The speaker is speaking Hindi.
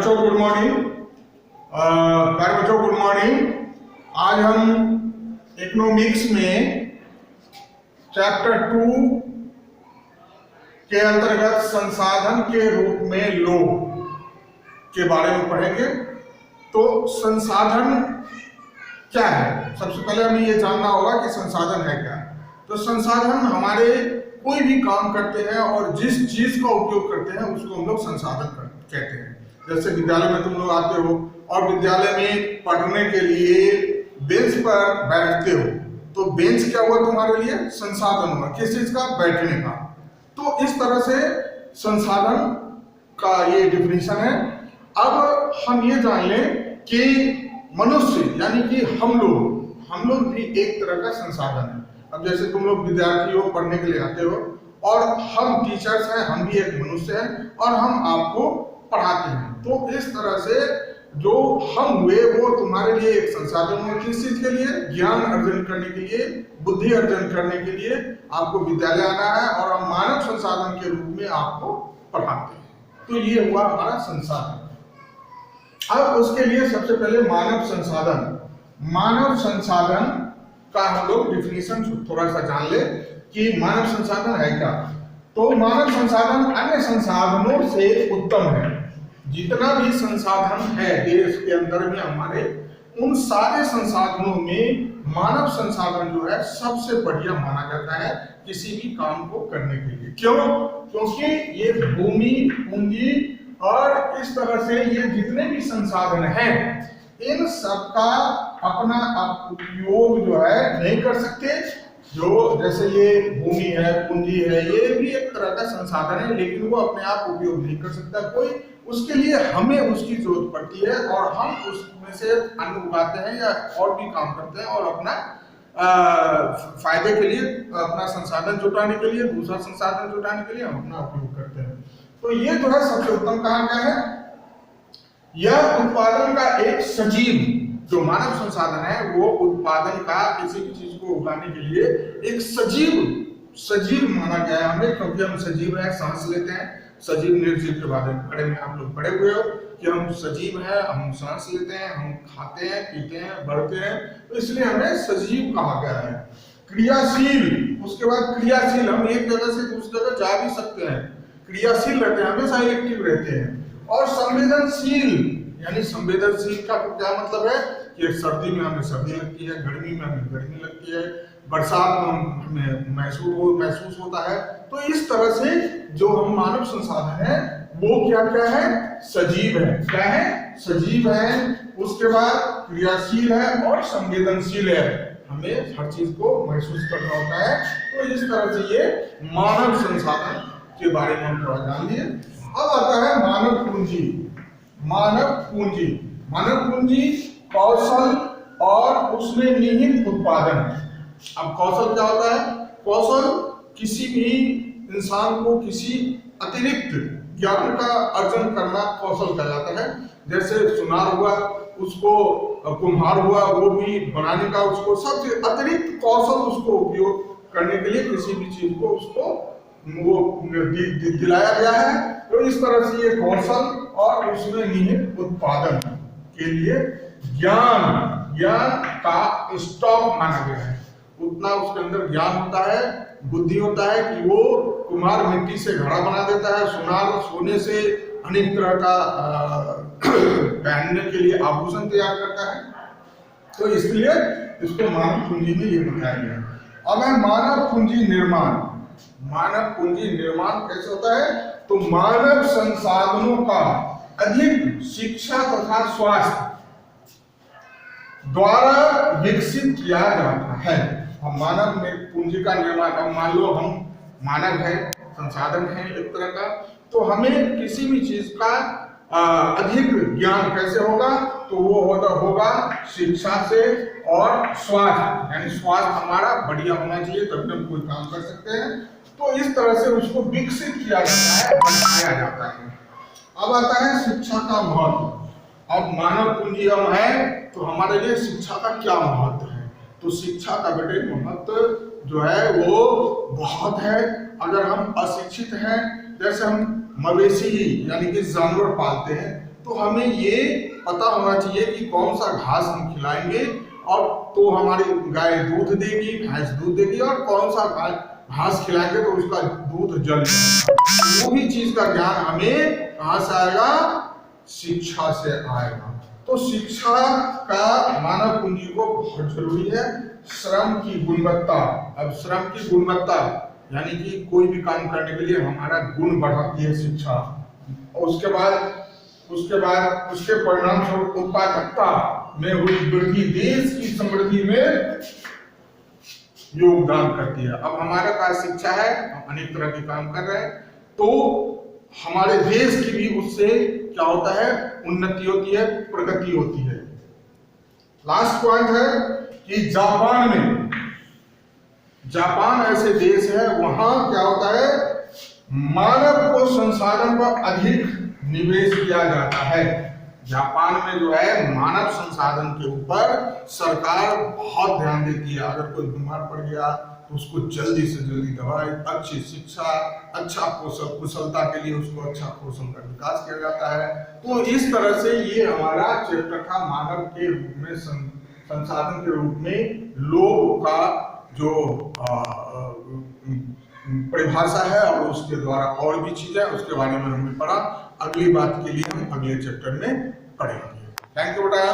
बच्चों गुड मॉर्निंग। प्यारे बच्चों गुड मॉर्निंग। आज हम इकोनॉमिक्स में चैप्टर 2 के अंतर्गत संसाधन के रूप में लोग के बारे में पढ़ेंगे। तो संसाधन क्या है, सबसे पहले हमें ये जानना होगा कि संसाधन है क्या। तो संसाधन हमारे कोई भी काम करते हैं और जिस चीज का उपयोग करते हैं उसको हम लोग संसाधन कहते हैं। जैसे विद्यालय में तुम लोग आते हो और विद्यालय में पढ़ने के लिए बेंच पर बैठते हो, तो बेंच क्या हुआ तुम्हारे लिए? संसाधन हुआ। किस चीज का? बैठने का। तो इस तरह से संसाधन का ये डिफिनेशन है। अब हम ये जान लें कि मनुष्य यानी कि हम लोग भी एक तरह का संसाधन है। अब जैसे तुम लोग विद्यार्थी हो, पढ़ने के लिए आते हो और हम टीचर्स हैं, हम भी एक मनुष्य हैं और हम आपको पढ़ाते हैं। तो इस तरह से जो हम हुए वो तुम्हारे लिए एक संसाधन हुआ। किस चीज के लिए? ज्ञान अर्जन करने के लिए, बुद्धि अर्जन करने के लिए आपको विद्यालय आना है और हम मानव संसाधन के रूप में आपको पढ़ाते हैं। तो ये हुआ हमारा संसाधन। अब उसके लिए सबसे पहले मानव संसाधन का हम लोग डिफिनीशन थोड़ा सा जान ले कि मानव संसाधन है क्या। तो मानव संसाधन अन्य संसाधनों से उत्तम है। जितना भी संसाधन है देश के अंदर में हमारे, उन सारे संसाधनों में मानव संसाधन जो है सबसे बढ़िया माना जाता है किसी भी काम को करने के लिए। क्यों? क्योंकि ये भूमि, पूंजी और इस तरह से ये जितने भी संसाधन हैं, इन सबका अपना उपयोग जो है नहीं कर सकते। जो जैसे ये भूमि है, पूंजी है, ये भी एक तरह का संसाधन है, लेकिन वो अपने आप उपयोग नहीं कर सकता कोई। उसके लिए हमें उसकी जरूरत पड़ती है और हम उसमें से अन्न उगाते हैं या और भी काम करते हैं और अपना फायदे के लिए, अपना संसाधन जुटाने के लिए, दूसरा संसाधन जुटाने के लिए हम अपना उपयोग करते हैं। तो ये जो है सबसे उत्तम कहा गया है। यह उत्पादन का एक सजीव, जो मानव संसाधन है वो उत्पादन का, किसी भी चीज को उगाने के लिए एक सजीव माना गया है हमें, क्योंकि हम सजीव है, सांस लेते हैं। सजीव निर्जीव के बारे में आप लोग पढ़े हुए हो कि हम सजीव हैं, हम सांस लेते हैं, हम खाते हैं, पीते हैं, बढ़ते हैं, तो इसलिए हमें सजीव कहा गया है। क्रियाशील, उसके बाद क्रियाशील, हम एक जगह से दूसरी जगह जा भी सकते हैं, क्रियाशील रहते हैं, हमेशा एक्टिव रहते हैं। और संवेदनशील, यानी संवेदनशील का क्या मतलब है कि सर्दी में हमें सर्दी लगती है, गर्मी में हमें गर्मी लगती है, बरसात में हमें महसूस होता है। तो इस तरह से जो हम मानव संसाधन है वो क्या क्या है? सजीव है। क्या है? सजीव है। उसके बाद क्रियाशील है और संवेदनशील है, हमें हर चीज को महसूस करना होता है। तो इस तरह से ये मानव संसाधन के बारे में हम थोड़ा जान लिए। अब आता है मानव पूंजी। मानव पूंजी कौशल और उसमें निहित उत्पादन। अब कौशल क्या होता है? कौशल किसी भी इंसान को किसी अतिरिक्त ज्ञान का अर्जन करना कौशल कहलाता है। जैसे सुनार हुआ, उसको कुम्हार हुआ, वो भी बनाने का उसको सबसे अतिरिक्त कौशल उसको उपयोग करने के लिए किसी भी चीज को उसको वो दिलाया गया है। तो इस तरह से ये कौशल और उसमें निहित उत्पादन के लिए ज्ञान का स्टॉक माना गया है। उतना उसके अंदर ज्ञान होता है, बुद्धि होता है कि वो कुम्हार मिट्टी से घड़ा बना देता है, सुनार सोने से अनेक तरह का पहनने के लिए आभूषण तैयार करता है। तो इसलिए इसको मानव पूंजी में ये बताया गया। अब है मानव पूंजी निर्माण। मानव पूंजी निर्माण कैसे होता है? तो मानव संसाधनों का अधिक शिक्षा तथा स्वास्थ्य द्वारा विकसित किया जाता है। हम मानव पूंजी का निर्माण, अब मान लो हम मानव है, संसाधन है एक तरह का, तो हमें किसी भी चीज का अधिक ज्ञान कैसे होगा? तो वो होगा शिक्षा से और स्वास्थ्य, यानी स्वास्थ्य हमारा बढ़िया होना चाहिए तभी हम कोई काम कर सकते हैं। तो इस तरह से उसको विकसित किया जाता है, बनाया जाता है। अब आता है शिक्षा का महत्व। अब मानव पूंजी हम है तो हमारे लिए शिक्षा का क्या महत्व है? तो शिक्षा का बेटे महत्व जो है वो बहुत है। अगर हम अशिक्षित हैं, जैसे हम मवेशी यानी कि जानवर पालते हैं, तो हमें ये पता होना चाहिए कि कौन सा घास हम खिलाएंगे और तो हमारी गाय दूध देगी, भैंस दूध देगी, और कौन सा घास खिलाएंगे तो उसका दूध जल जाएगा। वो भी चीज का ज्ञान हमें कहां से आएगा? शिक्षा से आएगा। तो शिक्षा का मानव पूंजी को बहुत जरूरी है। श्रम की गुणवत्ता, अब श्रम की गुणवत्ता यानी कि कोई भी काम करने के लिए हमारा गुण बढ़ाती है शिक्षा, और उसके परिणाम स्वरूप उत्पादकता में हुई वृद्धि देश की समृद्धि में योगदान करती है। अब हमारे पास शिक्षा है, हम अनेक तरह के काम कर रहे हैं, तो हमारे देश की भी उससे क्या होता है? उन्नति होती है, प्रगति होती है। लास्ट पॉइंट है कि जापान ऐसे देश है, वहां क्या होता है? मानव को संसाधन पर अधिक निवेश किया जाता है। जापान में जो है मानव संसाधन के ऊपर सरकार बहुत ध्यान देती है। अगर कोई बीमार पड़ गया तो उसको जल्दी से जल्दी दवाई, अच्छी शिक्षा, अच्छा कुशलता के लिए उसको अच्छा कौशल का विकास किया जाता है। तो इस तरह से ये हमारा चैप्टर था मानव के रूप में, संसाधन के रूप में लोग का जो परिभाषा है, और उसके द्वारा और भी चीजें उसके बारे में हमने पढ़ा। अगली बात के लिए हम अगले चैप्टर में पढ़ेंगे। थैंक यू बेटा।